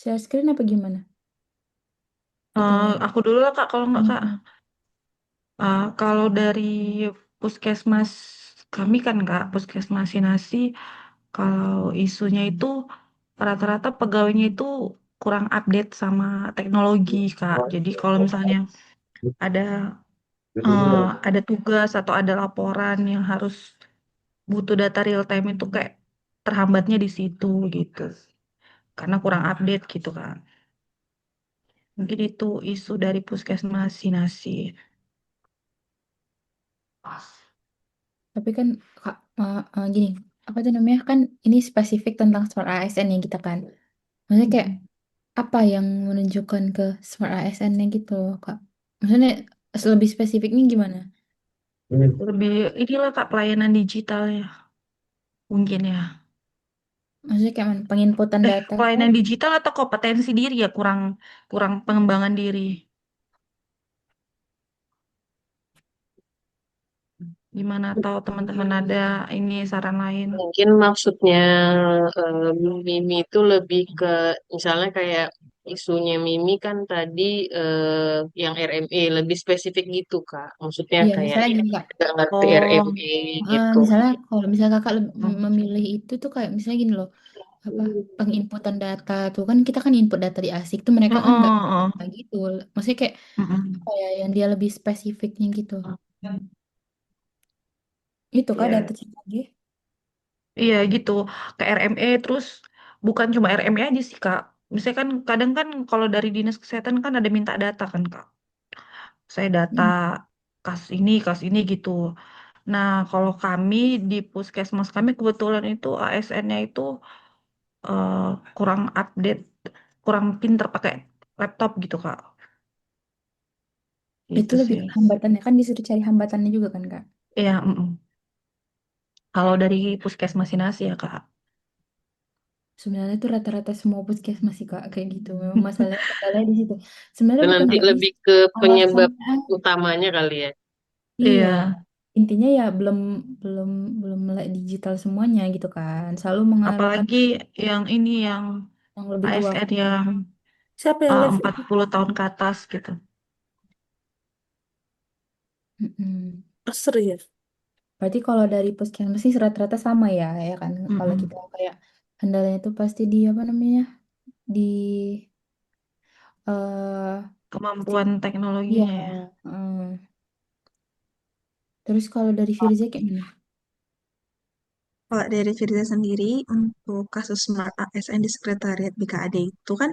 Share screen apa gimana? Itunya. Aku dulu lah Kak, kalau nggak Kak. Hmm. Kalau dari puskesmas kami kan Kak, puskesmas Sinasi, kalau isunya itu rata-rata pegawainya itu kurang update sama teknologi Kak. Jadi kalau misalnya ada ada tugas atau ada laporan yang harus butuh data real time itu kayak terhambatnya di situ gitu. Karena kurang update gitu kan. Mungkin itu isu dari puskesmas Sinasi. Tapi kan Kak, gini, apa tuh namanya kan ini spesifik tentang Smart ASN yang kita kan. Maksudnya kayak Mm-mm. apa yang menunjukkan ke Smart ASN-nya gitu, Kak? Maksudnya lebih spesifiknya gimana? Lebih inilah Kak pelayanan digital ya mungkin ya. Maksudnya kayak mana? Penginputan data kah? Pelayanan digital atau kompetensi diri ya kurang kurang pengembangan diri. Gimana tahu teman-teman ada ini saran lain? Mungkin maksudnya Mimi itu lebih ke misalnya kayak isunya Mimi kan tadi yang RME lebih spesifik gitu Kak. Maksudnya Iya, kayak misalnya ya gini, Kak. nggak ngerti Oh, RME gitu. Misalnya kalau misalnya kakak mm, memilih itu tuh kayak misalnya gini loh, apa penginputan data tuh kan kita kan input data di ASIC tuh mereka kan nggak oh, kayak gitu. Maksudnya kayak mm-mm. apa ya yang dia lebih spesifiknya gitu. Itu kak Iya, data CKG. iya gitu. Ke RME terus bukan cuma RME aja sih Kak. Misalnya kan kadang kan kalau dari dinas kesehatan kan ada minta data kan Kak. Saya data Hmm. kas ini gitu. Nah, kalau kami di puskesmas kami kebetulan itu ASN-nya itu eh, kurang update, kurang pinter pakai laptop gitu, Kak. Itu Gitu lebih sih. ke hambatannya kan disuruh cari hambatannya juga kan kak. Iya, kalau dari puskesmas Sinasi ya, Kak. Sebenarnya itu rata-rata semua puskesmas sih kak kayak gitu. Memang masalahnya kendalanya di situ. Sebenarnya Dan bukan nanti nggak bisa lebih ke penyebab alasannya. utamanya kali ya. Iya, Iya, intinya ya belum belum belum melek digital semuanya gitu kan. Selalu mengarahkan apalagi yang ini yang yang lebih tua. ASN yang Siapa yang live itu? 40 tahun ke atas gitu. Mm-mm. Seru ya. Berarti kalau dari puskesmas sih rata-rata sama ya, ya kan? Kalau kita Mm-mm. kayak kendalanya itu pasti di apa namanya? Di eh Kemampuan iya. teknologinya ya. Terus kalau dari Firza kayak gimana? Kalau dari Firza sendiri, untuk kasus Smart ASN di Sekretariat BKAD itu kan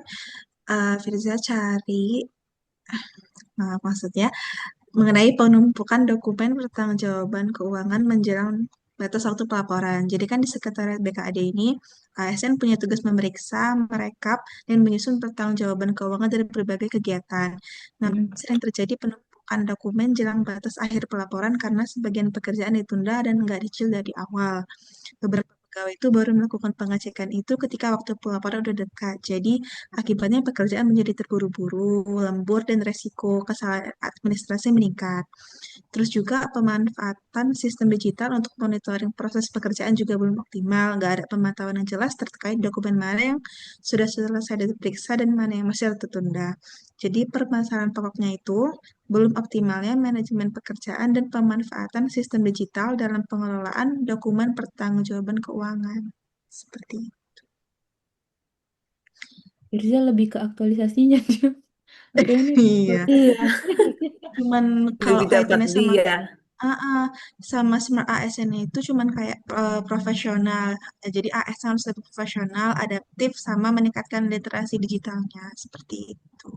Firza cari, maksudnya mengenai penumpukan dokumen pertanggungjawaban keuangan menjelang batas waktu pelaporan. Jadi kan di Sekretariat BKAD ini, ASN punya tugas memeriksa, merekap, dan menyusun pertanggungjawaban keuangan dari berbagai kegiatan. Nah, Mm. sering terjadi penumpukan dokumen jelang batas akhir pelaporan karena sebagian pekerjaan ditunda dan nggak dicil dari awal. Beberapa pegawai itu baru melakukan pengecekan itu ketika waktu pelaporan udah dekat. Jadi, akibatnya pekerjaan menjadi terburu-buru, lembur, dan resiko kesalahan administrasi meningkat. Terus juga pemanfaatan sistem digital untuk monitoring proses pekerjaan juga belum optimal. Nggak ada pemantauan yang jelas terkait dokumen mana yang sudah selesai diperiksa dan mana yang masih tertunda. Jadi permasalahan pokoknya itu belum optimalnya manajemen pekerjaan dan pemanfaatan sistem digital dalam pengelolaan dokumen pertanggungjawaban keuangan. Seperti itu. Firza lebih ke aktualisasinya dia. Oke ini. Iya, Iya, cuman kalau lebih dapat kaitannya sama dia. sama Smart ASN itu cuman kayak profesional. Jadi ASN harus lebih profesional, adaptif, sama meningkatkan literasi digitalnya. Seperti itu.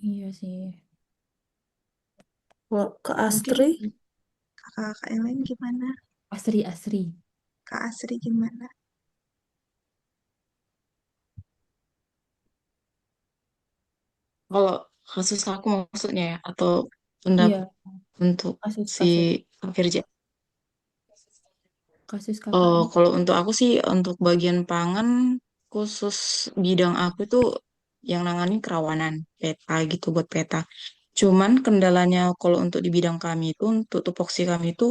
Iya sih. Kalau ke Mungkin Astri, kakak-kakak yang lain gimana? Asri Asri. Kak Asri gimana? Kalau kasus aku maksudnya ya, atau pendapat Iya, untuk si kasus-kasus Firja. kasus Oh, kakaknya. kalau untuk aku sih, untuk bagian pangan, khusus bidang aku tuh yang nangani kerawanan peta gitu buat peta. Cuman kendalanya kalau untuk di bidang kami itu, untuk tupoksi kami itu,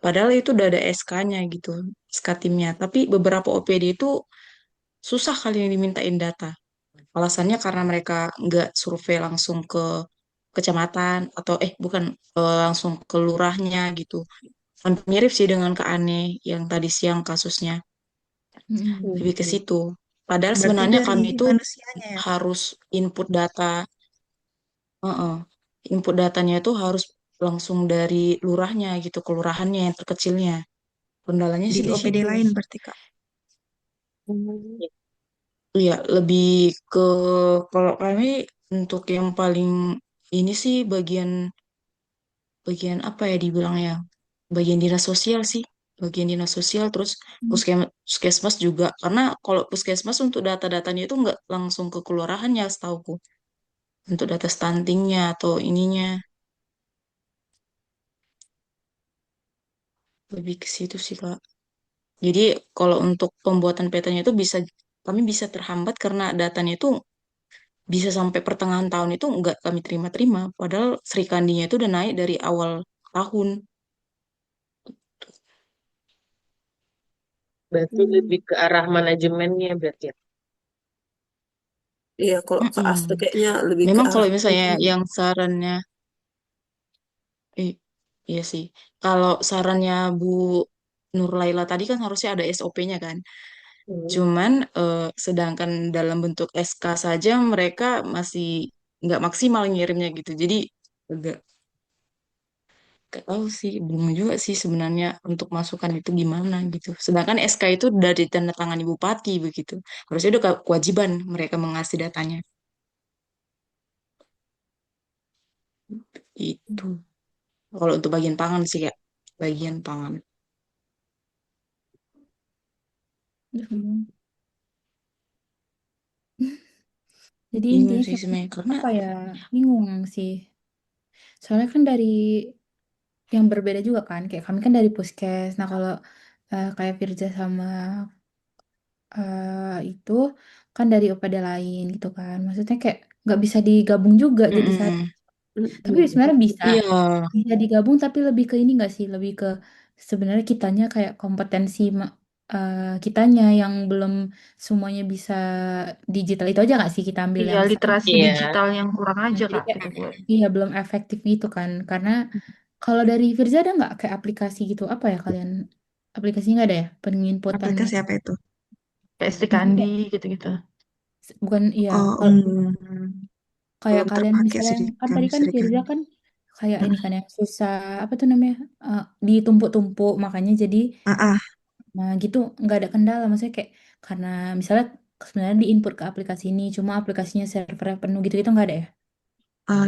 padahal itu udah ada SK-nya gitu, SK timnya. Tapi beberapa OPD itu susah kali yang dimintain data. Alasannya karena mereka nggak survei langsung ke kecamatan atau bukan, langsung ke lurahnya gitu. Hampir mirip sih dengan Kak Ane yang tadi siang kasusnya. Mm-mm. Lebih ke Hmm. situ. Padahal Berarti sebenarnya dari kami itu manusianya ya, Kak? harus input data, heeh, input datanya itu harus langsung dari lurahnya gitu, kelurahannya yang terkecilnya. Kendalanya Di sih di OPD situ. lain berarti, Kak. Ya, Iya, lebih ke kalau kami untuk yang paling ini sih bagian bagian apa ya dibilang ya? Bagian dinas sosial sih. Bagian dinas sosial terus puskesmas juga. Karena kalau puskesmas untuk data-datanya itu nggak langsung ke kelurahannya setauku. Untuk data stuntingnya atau ininya. Lebih ke situ sih, Kak. Jadi kalau untuk pembuatan petanya itu kami bisa terhambat karena datanya itu bisa sampai pertengahan tahun itu nggak kami terima-terima. Padahal Sri Kandinya itu udah naik dari awal tahun. berarti lebih Hmm. ke arah manajemennya berarti ya. Iya, kalau ke Mm-mm. Astra kayaknya lebih ke Memang kalau arah misalnya manajemen. yang sarannya, eh, iya sih. Kalau sarannya Bu Nur Laila tadi kan harusnya ada SOP-nya kan. Hmm. Cuman sedangkan dalam bentuk SK saja mereka masih nggak maksimal ngirimnya gitu. Jadi agak gak tahu sih, bingung juga sih sebenarnya untuk masukan itu gimana gitu. Sedangkan SK itu dari tanda tangan bupati begitu. Harusnya udah kewajiban mereka mengasih datanya. Itu. Kalau untuk bagian pangan sih ya, bagian pangan. Aduh, bingung. Jadi Bingung intinya sih cuma sebenarnya karena apa ya? Bingung sih. Soalnya kan dari yang berbeda juga kan. Kayak kami kan dari Puskes. Nah kalau kayak Firza sama itu kan dari OPD lain gitu kan. Maksudnya kayak nggak bisa digabung juga jadi satu. mm-mm. Tapi Mm-mm. sebenarnya bisa. Iya, Bisa digabung tapi lebih ke ini nggak sih? Lebih ke sebenarnya kitanya kayak kompetensi kitanya yang belum semuanya bisa digital itu aja nggak sih kita ambil Iya, yang literasi Iya. digital yang kurang nah, aja jadi Kak kayak kita buat. iya belum efektif gitu kan. Karena kalau dari Firza ada nggak kayak aplikasi gitu apa ya kalian aplikasinya nggak ada ya penginputan Aplikasi apa itu? PSD Kandi maksudnya gitu-gitu. bukan iya Oh, kalau kayak belum kalian terpakai misalnya sih di kan tadi kami kan Firza Serikandi. kan kayak ini kan yang susah apa tuh namanya ditumpuk-tumpuk makanya jadi Ah, ah, nah gitu nggak ada kendala maksudnya kayak karena misalnya sebenarnya diinput ke aplikasi ini cuma aplikasinya servernya penuh gitu itu nggak ada ya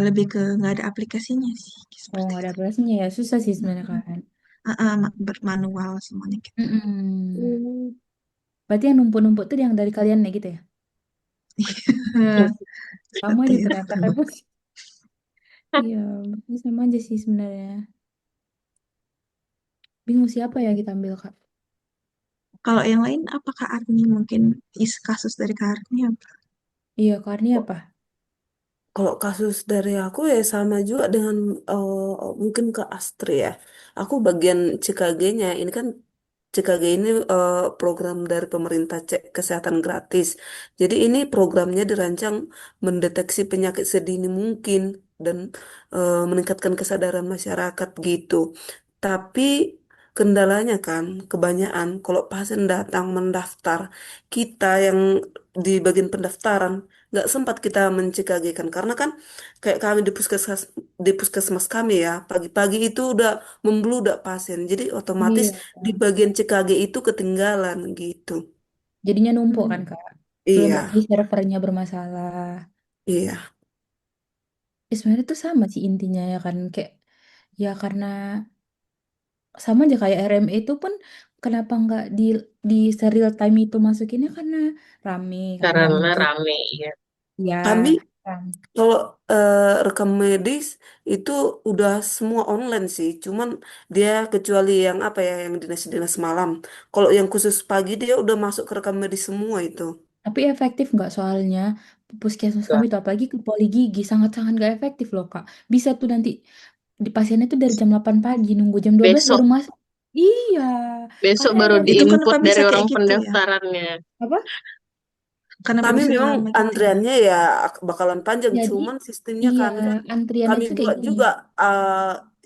lebih ke nggak ada aplikasinya sih, oh seperti nggak ada itu. aplikasinya ya susah sih sebenarnya Mm-mm. kan Ah, ah, bermanual semuanya gitu. Mm-mm. Hmm. Berarti yang numpuk-numpuk tuh yang dari kalian ya gitu ya sama Seperti aja ternyata itu. kan bos iya berarti sama aja sih sebenarnya bingung siapa ya kita ambil kak Kalau yang lain, apakah Arni mungkin kasus dari Kak Arni apa? iya karena apa Kalau kasus dari aku ya sama juga dengan mungkin ke Astri ya. Aku bagian CKG-nya. Ini kan CKG ini program dari pemerintah cek kesehatan gratis. Jadi ini programnya dirancang mendeteksi penyakit sedini mungkin dan meningkatkan kesadaran masyarakat gitu. Tapi kendalanya kan kebanyakan kalau pasien datang mendaftar, kita yang di bagian pendaftaran nggak sempat kita mencikagikan karena kan kayak kami di puskesmas kami ya pagi-pagi itu udah membludak pasien jadi otomatis iya di bagian CKG itu ketinggalan gitu. jadinya numpuk kan Hmm. kak belum lagi Iya, servernya bermasalah iya. sebenarnya tuh sama sih intinya ya kan kayak ya karena sama aja kayak RME itu pun kenapa nggak di serial time itu masukinnya karena rame kan nggak Karena mungkin rame ya. Kami ya kan kalau rekam medis itu udah semua online sih, cuman dia kecuali yang apa ya yang dinas-dinas malam. Kalau yang khusus pagi dia udah masuk ke rekam medis semua itu. tapi efektif nggak soalnya puskesmas kami Lah, itu apalagi ke poli gigi sangat-sangat nggak efektif loh Kak bisa tuh nanti di pasiennya tuh dari jam 8 pagi nunggu jam 12 baru besok masuk iya kan besok baru effort Itu diinput kenapa bisa dari kayak orang gitu ya? pendaftarannya. apa Karena Kami prosesnya memang lama gitu ya. antriannya ya bakalan panjang, Jadi cuman sistemnya iya kami kan antriannya kami tuh kayak buat gini. juga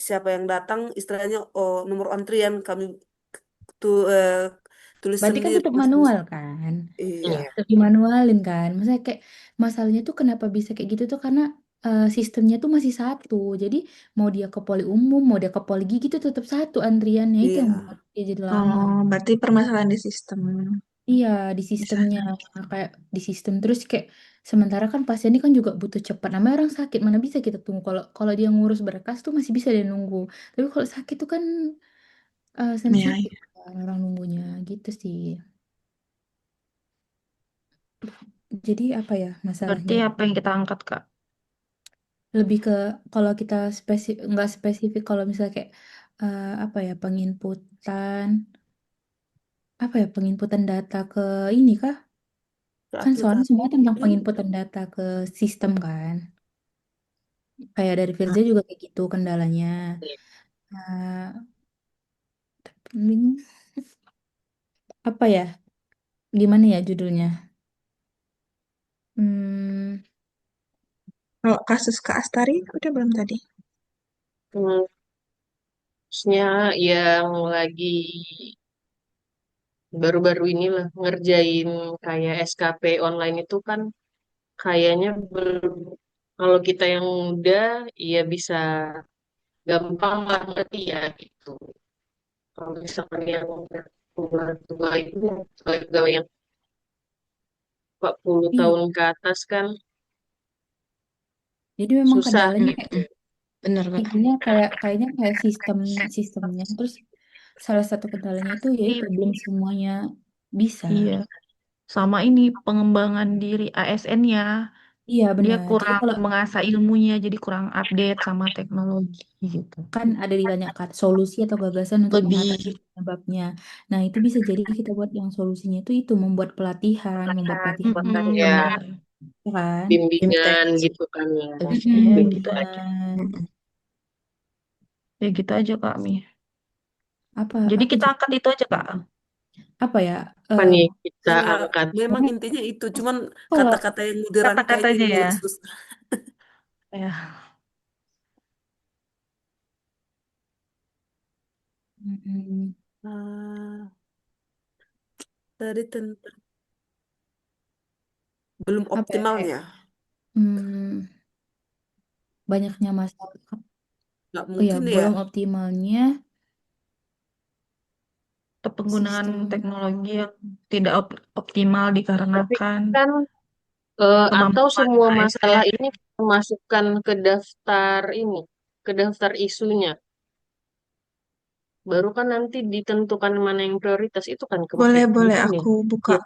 siapa yang datang istilahnya nomor antrian kami tuh tulis Berarti kan sendiri tetap terus manual kan? iya Iya. Tetap dimanualin kan? Maksudnya kayak masalahnya tuh kenapa bisa kayak gitu tuh karena sistemnya tuh masih satu. Jadi mau dia ke poli umum, mau dia ke poli gigi tuh tetap satu antriannya itu yang iya buat dia jadi lama. Oh, berarti permasalahan di sistem Iya, di di sistemnya sana. kayak di sistem terus kayak sementara kan pasien ini kan juga butuh cepat. Namanya orang sakit mana bisa kita tunggu. Kalau kalau dia ngurus berkas tuh masih bisa dia nunggu. Tapi kalau sakit tuh kan Ya, sensitif ya. kan orang nunggunya gitu sih. Jadi apa ya Berarti masalahnya? apa yang kita angkat, Kak? Lebih ke kalau kita spesifik nggak spesifik kalau misalnya kayak apa ya penginputan apa ya penginputan data ke ini kah? ke Kan soalnya aplikasi semuanya tentang mungkin. penginputan data ke sistem kan. Kayak dari Firza juga kayak gitu kendalanya. Nah, hmm, apa ya? Gimana ya judulnya? Hmm, Kalau kasus Kak Astari udah belum tadi? Hmm, Terusnya yang lagi baru-baru inilah ngerjain kayak SKP online itu kan kayaknya kalau kita yang muda ya bisa gampang lah ngerti ya gitu. Kalau misalkan yang udah tua-tua itu pegawai yang 40 iya. tahun ke atas kan Jadi memang susah kendalanya kayak gitu. Bener, Kak. intinya kayaknya kayak sistemnya. Terus salah satu kendalanya itu yaitu Ini, belum semuanya bisa. iya. Sama ini pengembangan diri ASN-nya. Iya Dia benar. Jadi kurang kalau mengasah ilmunya, jadi kurang update sama teknologi gitu. kan ada ditanyakan solusi atau gagasan untuk mengatasi Lebih penyebabnya. Nah, itu bisa jadi kita buat yang solusinya itu membuat pelatihan Mm-mm, Ya, bener. ya kan? bimbingan fintech gitu kan ya. lebih Mm-mm, ya. Kayak gitu aja. bimbingan. Mm-mm. Ya gitu aja Kak Mi. Jadi Apa kita angkat itu aja Kak. apa ya? Apa eh nih kita Ya angkat? memang karena intinya itu cuman kalau kata-kata yang mau dirangkai Kata-katanya ini ya. yang susah. Ya. mm, Ah, tadi tentang belum apa ya kayak optimalnya hmm, banyaknya masalah. nggak Oh ya, mungkin ya. belum optimalnya Atau penggunaan sistem. teknologi yang tidak optimal Tapi dikarenakan kan atau kemampuan semua masalah ASN. ini masukkan ke daftar ini, ke daftar isunya. Baru kan nanti ditentukan mana yang prioritas itu kan Boleh, kemarin, boleh. bukan ya? Aku buka Ya,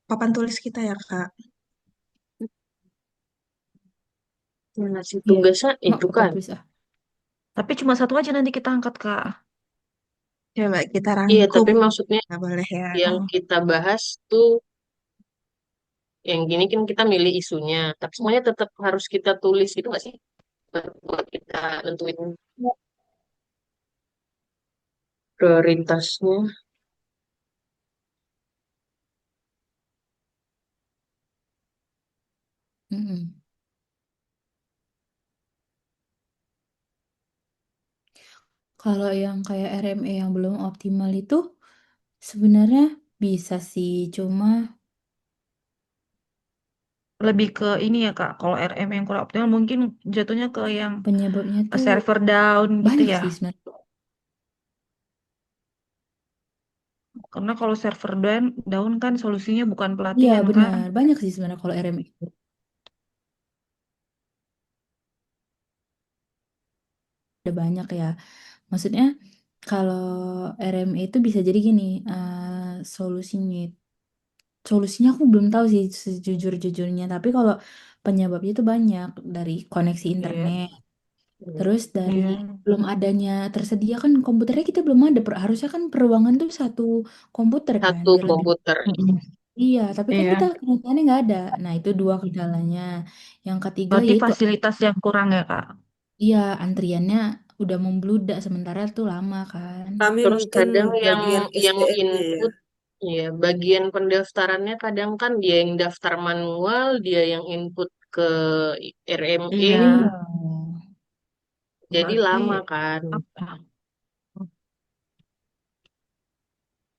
papan tulis kita ya, Kak. ngasih Iya, tugasnya mak itu papan kan. tulis ah. Tapi cuma satu aja nanti kita angkat Kak. Coba kita Iya, rangkum. tapi maksudnya Nggak boleh ya. yang kita bahas tuh, yang gini kan kita milih isunya, tapi semuanya tetap harus kita tulis gitu nggak sih? Buat kita nentuin prioritasnya. Mm-mm. Kalau yang kayak RME yang belum optimal itu sebenarnya bisa sih, cuma Lebih ke ini ya Kak. Kalau RM yang kurang optimal mungkin jatuhnya ke yang penyebabnya tuh server down gitu banyak ya. sih sebenarnya. Karena kalau server down kan solusinya bukan Iya pelatihan kan. benar, banyak sih sebenarnya kalau RME itu. Ada banyak ya. Maksudnya kalau RME itu bisa jadi gini, solusinya solusinya aku belum tahu sih sejujur-jujurnya, tapi kalau penyebabnya itu banyak dari koneksi Iya. internet. Terus dari Iya. belum adanya tersedia kan komputernya kita belum ada. Harusnya kan per ruangan tuh satu komputer kan Satu biar lebih. komputer. Mm-mm. Iya, tapi kan kita Iya. kenyataannya nggak ada. Nah itu dua kendalanya. Yang ketiga Berarti yaitu fasilitas yang kurang ya Kak. iya antriannya udah membludak sementara tuh lama kan. Kami Terus mungkin kadang bagian yang SDM-nya ya. input Iya, bagian pendaftarannya kadang kan dia yang daftar manual, dia yang input ke RME, Iya, Iya. jadi berarti lama kan. apa?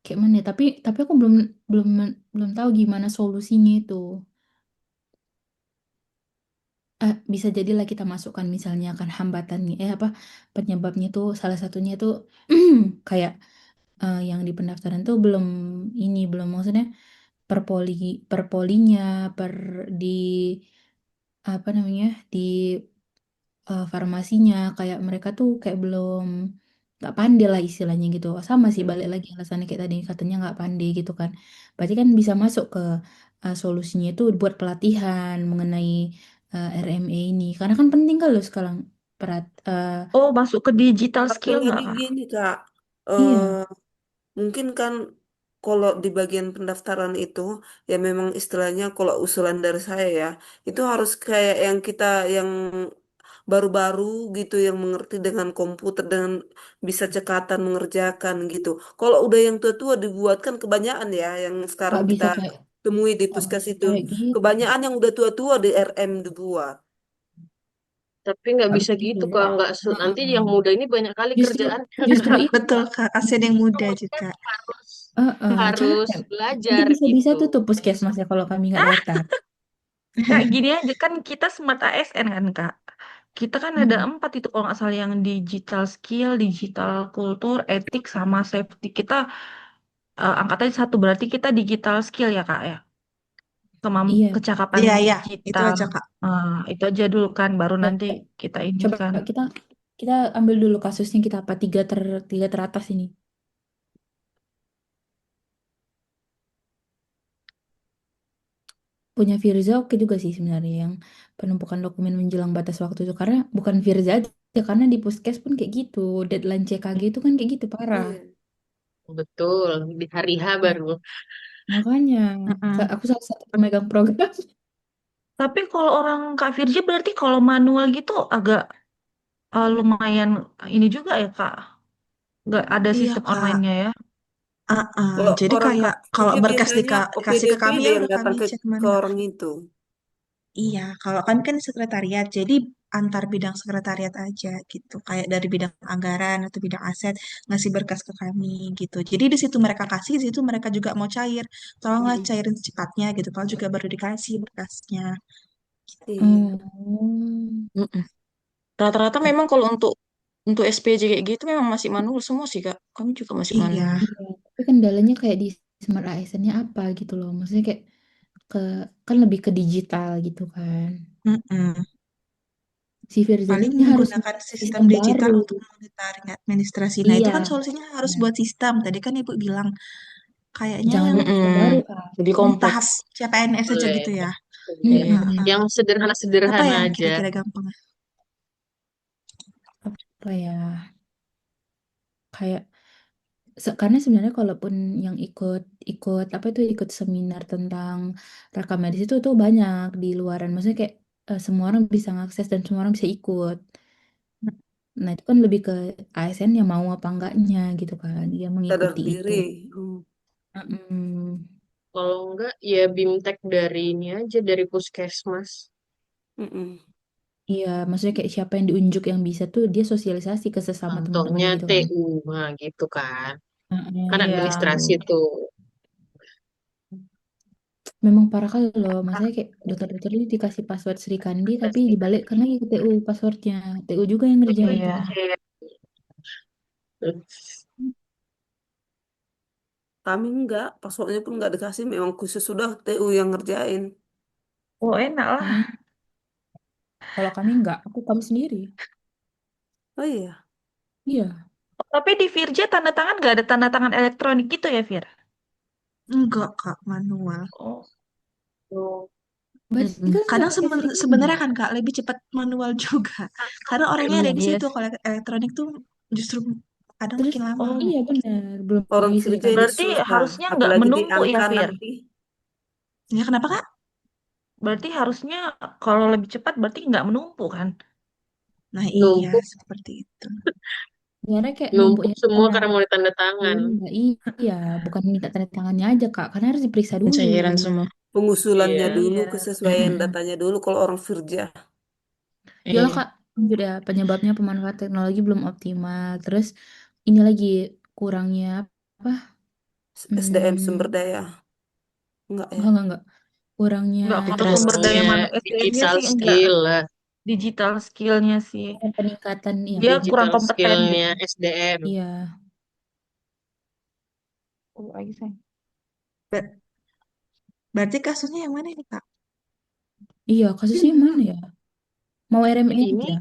Kayak mana ya? Tapi aku belum belum belum tahu gimana solusinya itu. Bisa jadilah kita masukkan misalnya kan hambatannya apa penyebabnya itu salah satunya itu kayak yang di pendaftaran tuh belum maksudnya perpoli perpolinya per di apa namanya di farmasinya kayak mereka tuh kayak belum nggak pandai lah istilahnya gitu sama sih balik lagi alasannya kayak tadi katanya nggak pandai gitu kan berarti kan bisa masuk ke solusinya itu buat pelatihan mengenai RMA ini karena kan penting kan loh sekarang perat Oh, masuk ke digital Satu skill nggak, lagi Kak? gini Kak, iya mungkin kan kalau di bagian pendaftaran itu ya memang istilahnya kalau usulan dari saya ya itu harus kayak yang kita yang baru-baru gitu yang mengerti dengan komputer dengan bisa cekatan mengerjakan gitu. Kalau udah yang tua-tua dibuatkan kebanyakan ya yang sekarang nggak kita bisa kayak temui di nggak puskes bisa itu kayak gitu kebanyakan yang udah tua-tua di RM dibuat. Tapi nggak nggak bisa bisa gitu juga kak, nggak nanti yang Mm-mm. muda ini banyak kali justru kerjaannya justru kak. itu Betul, Kak. Kak. Kasihan yang muda Kita juga. harus Heeh, harus nanti belajar bisa-bisa gitu. tutup puskesmas ya kalau kami nggak datang. Kak, gini aja kan kita smart ASN kan, Kak. Kita kan ada Mm-mm. 4 itu kalau nggak salah yang digital skill, digital kultur, etik, sama safety. Kita angkat aja satu berarti kita digital skill ya, Kak ya. Iya, Kecakapan Iya, iya. Itu digital. aja, Kak. Itu aja dulu kan, baru nanti coba kita ini coba kan. kita kita ambil dulu kasusnya kita apa tiga teratas ini. Punya Firza oke juga sih sebenarnya yang penumpukan dokumen menjelang batas waktu itu karena bukan Firza aja karena di Puskes pun kayak gitu deadline CKG itu kan kayak gitu parah. Iya. Betul, di hari H Nah, baru. makanya Mm-mm. aku salah satu pemegang program. Tapi kalau orang Kak Virgi berarti kalau manual gitu agak lumayan ini juga ya, Kak. Nggak ada Iya, sistem Kak. online-nya ya. Kalau Jadi orang kayak Kak kalau Suji berkas biasanya dikasih ke kami OPDP-D ya yang udah datang kami cek ke mana. orang itu. Iya, kalau kami kan sekretariat, jadi antar bidang sekretariat aja gitu. Kayak dari bidang anggaran atau bidang aset ngasih berkas ke kami gitu. Jadi di situ mereka kasih, di situ mereka juga mau cair. Tolonglah Mm-mm. cairin secepatnya gitu. Kalau juga baru dikasih berkasnya. Iya. Oh, Mm-mm. Rata-rata tapi memang kalau untuk SPJ kayak gitu memang masih manual semua sih Kak. Kami juga masih Iya. manual. iya, tapi kendalanya kayak di Smart ASN-nya apa gitu loh. Maksudnya kayak ke kan lebih ke digital gitu kan. Mm-mm. Si Firza Paling ini harus menggunakan sistem sistem digital baru. untuk monitoring administrasi. Nah, itu Iya, kan solusinya harus nah, buat sistem. Tadi kan Ibu bilang kayaknya jangan yang buat sistem baru Mm-mm. kan. Lebih di tahap kompleks. CPNS saja Boleh. gitu ya. Boleh. Mm-mm. Yang Apa sederhana-sederhana yang aja. kira-kira gampang? Apa ya? Kayak karena sebenarnya kalaupun yang ikut ikut apa itu ikut seminar tentang rekam medis itu tuh banyak di luaran. Maksudnya kayak semua orang bisa ngakses dan semua orang bisa ikut. Nah, itu kan lebih ke ASN yang mau apa enggaknya gitu kan. Dia Sadar mengikuti itu. diri. Hmm. Mm-mm. Kalau enggak, ya BIMTEK dari ini aja, dari puskesmas. Mm-mm. Iya, maksudnya kayak siapa yang diunjuk yang bisa tuh dia sosialisasi ke sesama Contohnya teman-temannya gitu kan. TU, nah gitu kan. Kan Mm-mm, Iya. gitu. administrasi tuh. Memang parah kali loh, maksudnya kayak dokter-dokter ini dikasih password Sri Kandi tapi dibalikkan lagi ke TU passwordnya. TU juga yang ngerjain. Iya. Kami enggak, passwordnya pun enggak dikasih. Memang khusus sudah TU yang ngerjain. Oh, enak Hmm, lah. kalau kami enggak, aku kami sendiri. Oh iya. Iya, Tapi di Virja tanda tangan nggak ada tanda tangan elektronik gitu ya, Vir? Enggak, Kak, manual. Oh. Oh, berarti Mm-mm. kan nggak Kadang pakai Sri Kandi. sebenarnya kan Kak lebih cepat manual juga. Karena orangnya Iya, ada di Iya situ. sih. Kalau elektronik tuh justru kadang terus makin lama. Oh, iya benar, belum Orang lagi Sri kerja Kandi. ini berarti susah. harusnya nggak Apalagi di menumpuk ya, angka Vir? nanti. Ya kenapa Kak? Berarti harusnya kalau lebih cepat berarti nggak menumpuk kan? Nah iya, numpuk. seperti itu. Sebenarnya kayak Numpuk numpuknya semua karena karena mau ditanda tangan. enggak, iya, bukan minta tanda tangannya aja Kak, karena harus diperiksa dulu. Pencairan semua. Iya. Pengusulannya dulu, Iya. kesesuaian Mm-mm. datanya dulu kalau orang Firja. Iyalah Iya. Kak, udah penyebabnya pemanfaatan teknologi belum optimal. Terus ini lagi kurangnya apa? SDM sumber Hmm, daya. Enggak ya? enggak. Kurangnya Enggak, kalau sumber Literasi. daya Kurangnya mana SDM-nya digital sih enggak. skill lah. Digital skill-nya sih. peningkatan ya. Dia kurang Digital kompeten gitu. skillnya SDM. Iya. Oh, lagi saya. Ber- Berarti kasusnya yang mana nih, Kak? Iya, kasusnya mana ya? Mau RME Ini aja.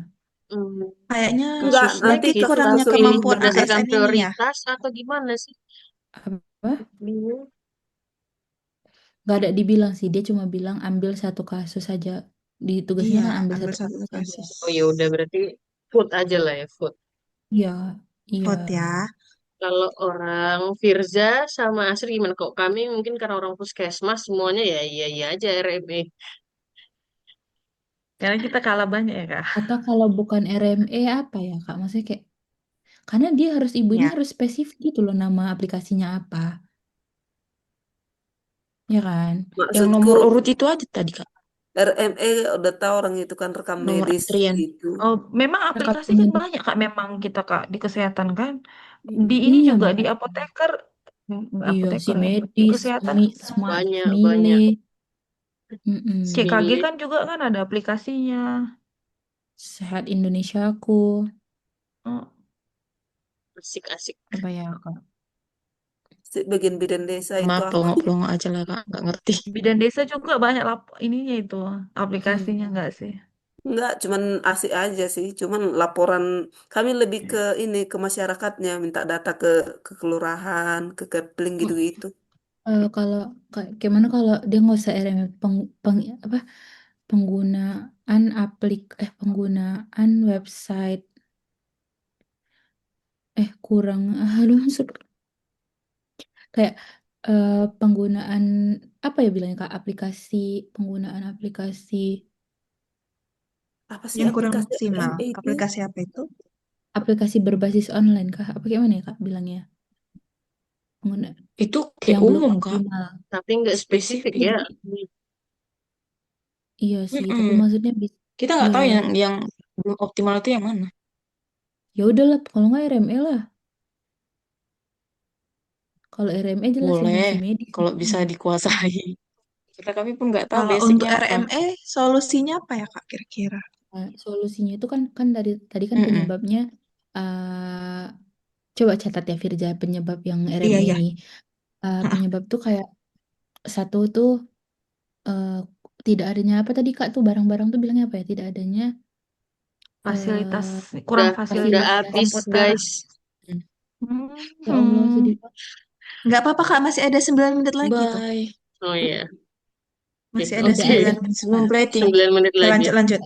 hmm, Kayaknya Enggak, kasusnya nanti berarti kasus kita kurangnya langsung pilih kemampuan berdasarkan ASN ini ya? prioritas atau gimana sih? Apa? Bingung. Gak ada dibilang sih, dia cuma bilang ambil satu kasus saja. Di tugasnya Iya, kan ambil ambil satu satu kasus saja. kasus. Oh ya udah berarti food aja lah ya food. Iya, iya. Vote ya. Kalau orang Firza sama Asri gimana kok? Kami mungkin karena orang puskesmas semuanya ya iya iya aja RME. Karena kita kalah banyak ya, Kak. Atau kalau bukan RME apa ya Kak? Maksudnya kayak, karena dia harus, ibu ini Ya. harus spesifik gitu loh nama aplikasinya apa. Ya kan? Yang maksudku nomor urut itu aja tadi, Kak. RME udah tahu orang itu kan rekam Nomor medis antrian. gitu. Oh, memang Rekam aplikasi kan medis. banyak, Kak. Memang kita, Kak, di kesehatan kan. Di Mm-mm. ini Iya juga di makanya. apoteker. Nggak Iya, si apoteker ya. Di medis, kesehatan ada. Banyak Smile. banyak. Mm-mm. CKG Smile. kan juga kan ada aplikasinya. Sehat Indonesiaku. Oh, Asik-asik. Apa ya Kak? Si bagian bidan desa itu Maaf, aku. pelongo-pelongo aja lah, Kak. Nggak ngerti. bidan desa juga banyak ininya itu. Aplikasinya Iya. enggak sih? Enggak, cuman asik aja sih. Cuman laporan kami lebih ke ini ke masyarakatnya, minta data ke kelurahan, ke Kepling gitu-gitu. Kalau gimana kalau dia nggak usah RM apa penggunaan website kurang aduh kayak penggunaan apa ya bilangnya Kak penggunaan aplikasi Apa sih Yang kurang aplikasi maksimal. RME itu? Aplikasi apa itu? aplikasi berbasis online Kah apa gimana ya Kak bilangnya pengguna Itu kayak yang belum umum, Kak. optimal. Tapi nggak spesifik Spesifik. ya. Iya sih tapi Mm-mm. maksudnya Kita nggak ya tahu yang belum optimal itu yang mana. ya udahlah kalau nggak RME lah. Kalau RME jelas yang Boleh, si medis kalau bisa maksudnya. dikuasai. Kita kami pun nggak tahu Kalau untuk basicnya apa. RME, solusinya apa ya, Kak, kira-kira? Nah, solusinya itu kan kan dari tadi kan Mm-mm. penyebabnya coba catat ya Firja penyebab yang Iya, RME iya. ini. Penyebab tuh kayak satu tuh eh, tidak adanya apa tadi Kak tuh barang-barang tuh bilangnya apa ya? Tidak adanya Fasilitas, eh kurang Udah fasilitas fasilitas. habis komputer. guys. Mm. Ya Allah Hmm. sedih banget. Nggak apa-apa, Kak. Masih ada 9 menit lagi tuh. Bye. Oh iya. Masih Gitu. ada Tidak 9 adanya menit. Sebelum plating. 9 menit Oke, lagi. lanjut, lanjut.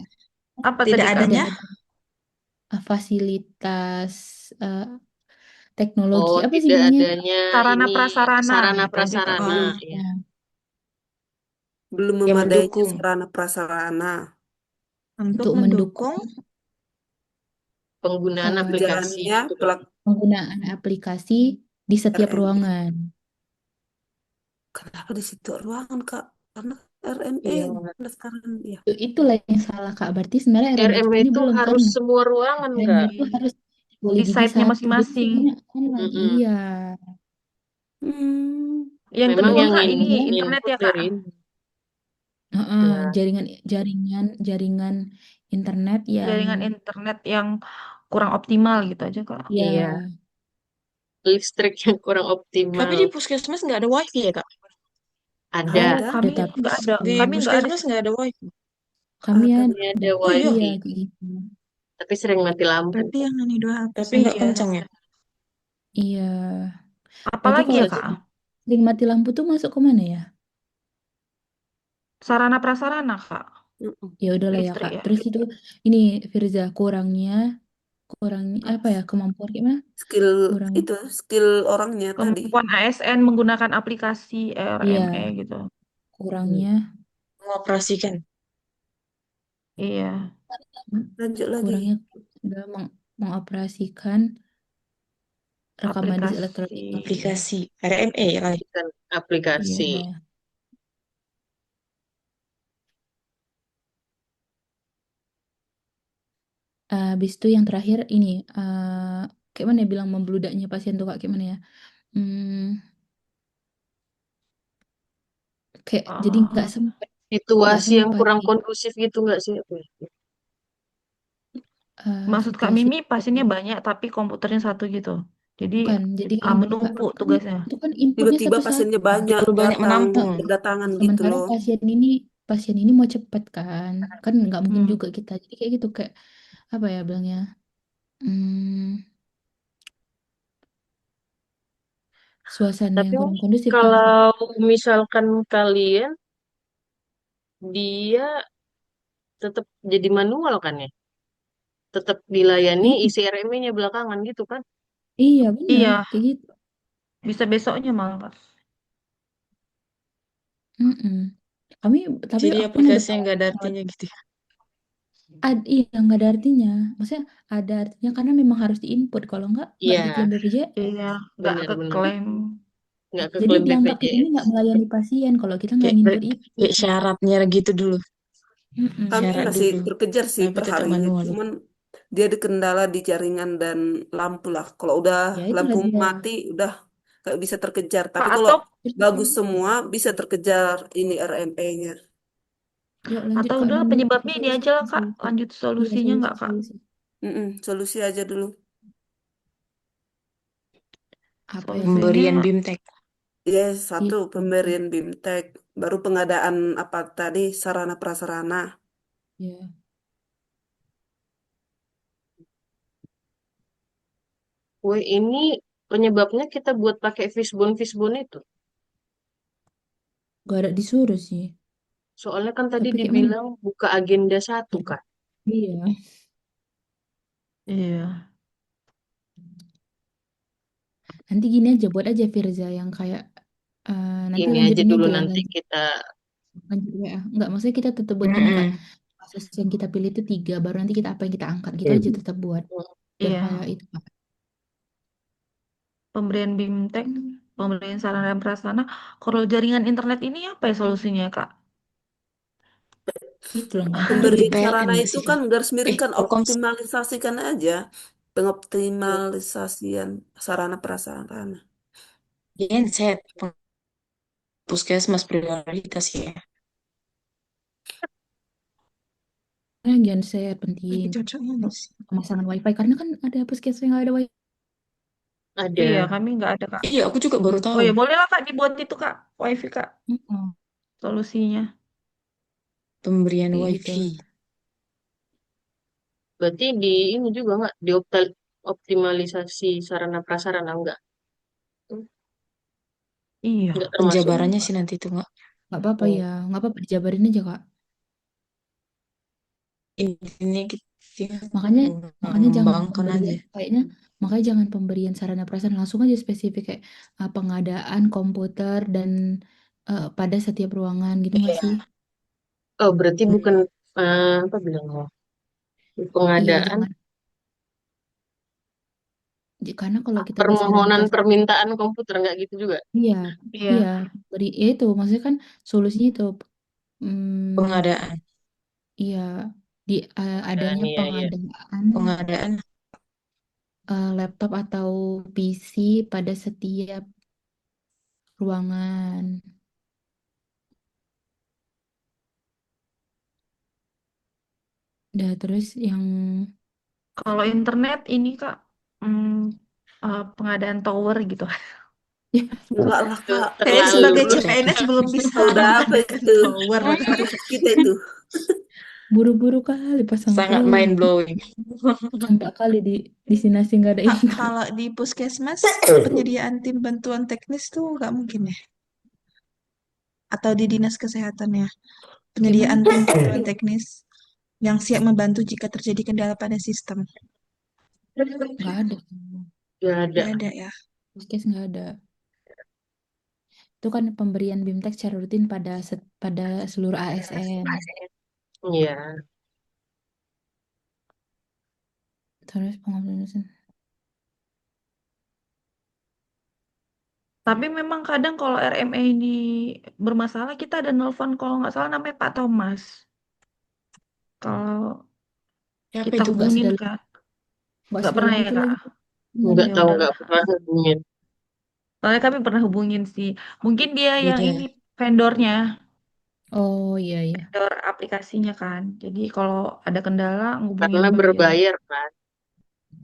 Apa Tidak tadi, Kak? tidak adanya ada fasilitas eh, teknologi Oh, apa sih tidak bilangnya Kak? adanya Sarana ini prasarana sarana gitu aja, Kak. prasarana oh, ya. Ya, belum Yang memadainya mendukung. sarana prasarana untuk untuk mendukung. mendukung Penggunaan eh, aplikasi berjalannya gitu kan. penggunaan aplikasi di setiap RME. ruangan. Kenapa di situ ruangan, Kak? Karena RME Iya. sekarang ya. Itulah yang salah Kak. Berarti sebenarnya RME RM ini itu belum kan? harus semua ruangan, RME Kak. itu harus boleh Di jadi site-nya satu. Jadi masing-masing. sebenarnya online. Mm-mm. Iya. Hmm. Yang Memang kedua, yang Kak, ini internet input ya, Kak. dari ini. Heeh, Ya, jaringan internet yang Jaringan internet yang kurang optimal gitu aja, Kak. iya. ya Listrik yang kurang Tapi optimal. di puskesmas nggak ada wifi ya, Kak? Oh, Ada. Ada. kami tetapi nggak ada. Di Kami nggak ada puskesmas sih. nggak ada wifi. kami Ada. Kami ada. ada Oh iya, Iya wifi, kayak gitu. tapi sering mati lampu. Berarti yang ini dua tapi habis nggak ya. kencang ya. Iya. Berarti Apalagi kalau ya, Kak? sering mati lampu tuh masuk ke mana ya? Sarana prasarana, Kak. Mm-mm. Ya udahlah ya Listrik Kak. ya. Terus itu ini Firza kurangnya apa ya kemampuan gimana? Skill Kurang. itu skill orangnya tadi. Kemampuan ASN menggunakan aplikasi RME Iya, gitu. Hmm. kurangnya Mengoperasikan. Iya. Lanjut lagi. kurangnya udah mengoperasikan rekam medis aplikasi. elektronik. Aplikasi RME ya kali. Kan aplikasi. Iya. Habis itu yang terakhir ini, kayak mana ya bilang membludaknya pasien tuh kak, kayak mana ya? Hmm, kayak jadi Ah, nggak Situasi yang sempat kurang di, kondusif gitu nggak sih? Apa ya? maksud Kak situasi Mimi pasiennya banyak tapi komputernya satu gitu. Jadi bukan. Jadi kayak gini kak, menumpuk kan tugasnya. itu kan inputnya Tiba-tiba satu-satu. pasiennya banyak Terlalu banyak datang menampung. berdatangan gitu Sementara loh. pasien ini mau cepat kan, kan nggak mungkin Hmm. juga kita. Jadi kayak gitu kayak apa ya bilangnya? Hmm, suasana Tapi yang kurang kondusif kak. kalau misalkan kalian dia tetap jadi manual kan ya? Tetap dilayani Iya, isi RME-nya belakangan gitu kan? iya benar Iya, kayak gitu. bisa besoknya malah Kak. Mm-mm. Kami tapi Jadi aku pun ada aplikasi yang gak ada perawat. artinya gitu ya. Iya, nggak ada artinya. Maksudnya ada artinya karena memang harus diinput. Kalau nggak Iya, diklaim BPJS. Iya, nggak benar-benar. keklaim. Nggak Jadi keklaim dianggap kayak ini BPJS. nggak melayani pasien kalau kita nggak Kayak, nginput itu. kayak syaratnya gitu dulu. Kami Mm-mm. Syarat masih dulu. terkejar sih Kenapa per tetap harinya. manual? Cuman dia ada kendala di jaringan dan lampu lah. Kalau udah Ya lampu itulah dia. mati, udah kayak bisa terkejar. Kak, Tapi kalau atau bagus semua, bisa terkejar ini RME-nya. Yuk lanjut atau Kak, udah lanjut ke penyebabnya ini solusi. aja lah Ke Kak. solusi. Lanjut Iya solusinya solusi nggak Kak? solusi. Solusi aja dulu. Apa ya Kak? Solusinya Pemberian BIMTEK. Ya, satu Itu. pemberian BIMTEK, baru pengadaan apa tadi sarana prasarana. Ya. Weh, ini penyebabnya kita buat pakai fishbone-fishbone itu. Gak ada disuruh sih. Soalnya kan tadi Tapi kayak mana? dibilang buka agenda satu kan. Iya. iya. Nanti gini aja buat aja Firza yang kayak nanti Ini aja lanjutin dulu aja nanti lanjut kita. lanjut WA. Enggak, maksudnya kita tetap buat gini Kak. Mm-mm. Kasus yang kita pilih itu 3, baru nanti kita apa yang kita angkat gitu aja tetap buat. Biar kayak Iya. itu Kak. Pemberian BIMTEK, pemberian sarana dan prasarana. Kalau jaringan internet ini apa ya solusinya Kak? Itu loh nggak tahu Lebih Pemberian itu. PLN sarana nggak itu sih, kan Kak? garis miring kan Telkomsel. optimalisasikan aja. Pengoptimalisasian sarana prasarana. Genset. Puskesmas prioritas ya. Nah, genset penting. Lagi cocoknya nih sih. Pemasangan wifi karena kan ada puskesmas yang nggak ada wifi. Iya, Ada. kami nggak ada Kak. Iya, aku juga baru Oh tahu. ya, boleh lah Kak dibuat itu Kak, WiFi Kak, Mm-mm. solusinya. Pemberian Kayak gitu. WiFi. Berarti di ini juga nggak di optimalisasi sarana prasarana enggak? Nggak Iya. termasuk. Penjabarannya sih nanti itu nggak. Nggak apa-apa Oh, ya, nggak apa-apa dijabarin aja Kak. Intinya kita Makanya makanya jangan mengembangkan aja. pemberian kayaknya makanya jangan pemberian sarana prasarana langsung aja spesifik kayak pengadaan komputer dan pada setiap ruangan gitu nggak sih? Iya. oh berarti bukan apa bilangnya? Iya Pengadaan, jangan. Karena kalau kita buat sarana permohonan prasarana, permintaan komputer nggak gitu juga. iya iya Iya. beri ya itu maksudnya kan solusinya itu hmm, Pengadaan. iya di Dan adanya iya iya. pengadaan Pengadaan. laptop atau PC pada setiap ruangan. Dah terus yang Kalau internet ini Kak, hmm, pengadaan tower gitu. Enggak lah, Itu Kak. Saya terlalu. sebagai Itu apa? CPNS belum bisa Udah apa mengadaan itu? tower. Susah kita itu. buru-buru kali pasang Sangat tower. mind blowing. Nampak kali di sini nasi nggak ada internet. Kalau di puskesmas, penyediaan tim bantuan teknis tuh nggak mungkin ya? Atau di dinas kesehatan ya? Gimana Penyediaan Kak? tim bantuan teknis yang siap membantu jika terjadi kendala pada sistem. Nggak ada. Nggak ada. Nggak ada ya? Puskes nggak ada. Itu kan pemberian BIMTEK secara rutin pada seluruh ASN. Iya. Terus pengambilan Tapi memang kadang kalau RMA ini bermasalah, kita ada nelfon kalau nggak salah namanya Pak Thomas. Kalau Siapa kita itu Kak? hubungin Nggak Kak, nggak nggak pernah sedalam ya itu Kak? lagi. Nggak Ya tahu, nggak udahlah. pernah hubungin. Soalnya kami pernah hubungin sih. Mungkin dia yang Beda ya. ini vendornya, Oh iya iya. vendor aplikasinya kan. Jadi kalau ada kendala ngubungin Karena beliau. berbayar kan.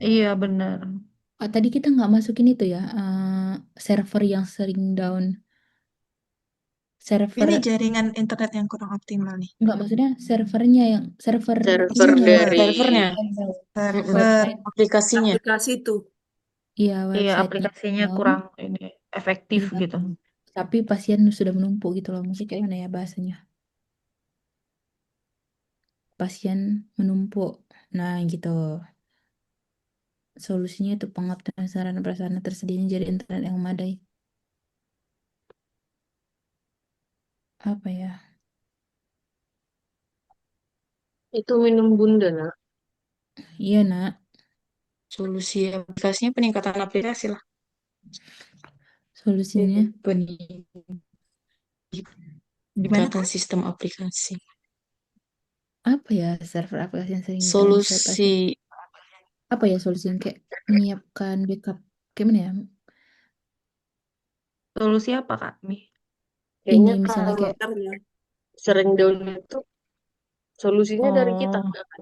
Iya benar. Ah, tadi kita nggak masukin itu ya, server yang sering down. Ini Server, jaringan internet yang kurang optimal nih. nggak maksudnya servernya yang server Server ininya yang Server, dari Servernya, Mm-mm. server. website. aplikasinya. Aplikasi itu. Iya, Iya websitenya aplikasinya down. kurang ini efektif Iya, gitu. tapi pasien sudah menumpuk gitu loh. Maksudnya kayak mana ya bahasanya? Pasien menumpuk. Nah, gitu. Solusinya itu pengabdian sarana prasarana tersedianya jadi internet yang memadai. Apa ya? Itu minum bunda, nak. Iya, Nak. Solusi aplikasinya peningkatan aplikasi lah. Solusinya Gimana Peningkatan Kak? sistem aplikasi. apa ya server aplikasi yang sering down di saat pasien? Solusi Apa ya solusinya kayak menyiapkan backup kayak mana ya? Solusi apa Kak? Mi? Ini Kayaknya misalnya kalau kayak Sebenarnya. sering down itu solusinya dari kita. Oh, Nggak kan?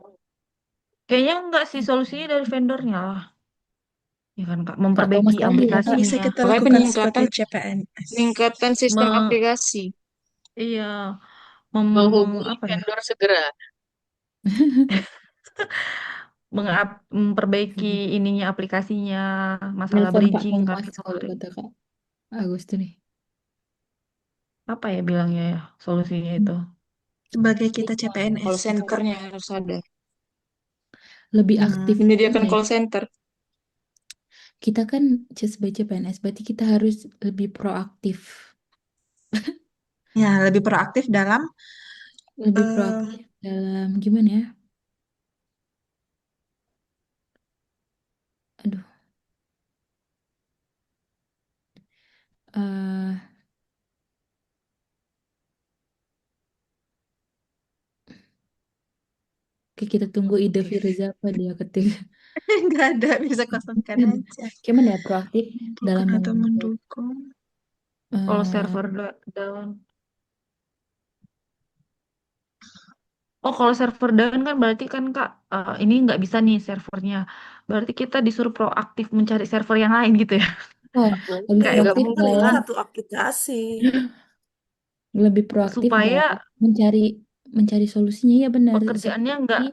kayaknya enggak sih solusinya dari vendornya lah. Ya kan Kak, Kak memperbaiki Thomas tahu ya Yang Kak? bisa aplikasinya. kita makanya lakukan sebagai peningkatan CPNS. peningkatan sistem Me, aplikasi. iya, Menghubungi apa ya? vendor segera. Memperbaiki ininya aplikasinya, masalah Nelpon Pak bridging kami Thomas kalau kemarin. kata Kak Agus tuh nih. Apa ya bilangnya ya solusinya itu? Sebagai kita Call CPNS gitu Kak. centernya harus ada. Lebih aktif Hmm, Menyediakan gimana ya? call center. Kita kan sebagai PNS berarti kita harus lebih proaktif. ya lebih proaktif dalam Lebih eh, proaktif dalam gimana ya? Aduh, eh oke, kita tunggu ide proaktif. Firza apa dia ketik. Nggak ada, bisa kosongkan aja. Gimana ya proaktif dalam Bukan atau membentuk mendukung. Kalau eh, server down. Oh, kalau server down kan berarti kan Kak, ini nggak bisa nih servernya. Berarti kita disuruh proaktif mencari server yang lain gitu ya. oh, Nah, lebih Kayak nggak proaktif Kan mungkin itu dalam lah. satu aplikasi. supaya mencari mencari solusinya ya benar pekerjaannya seperti nggak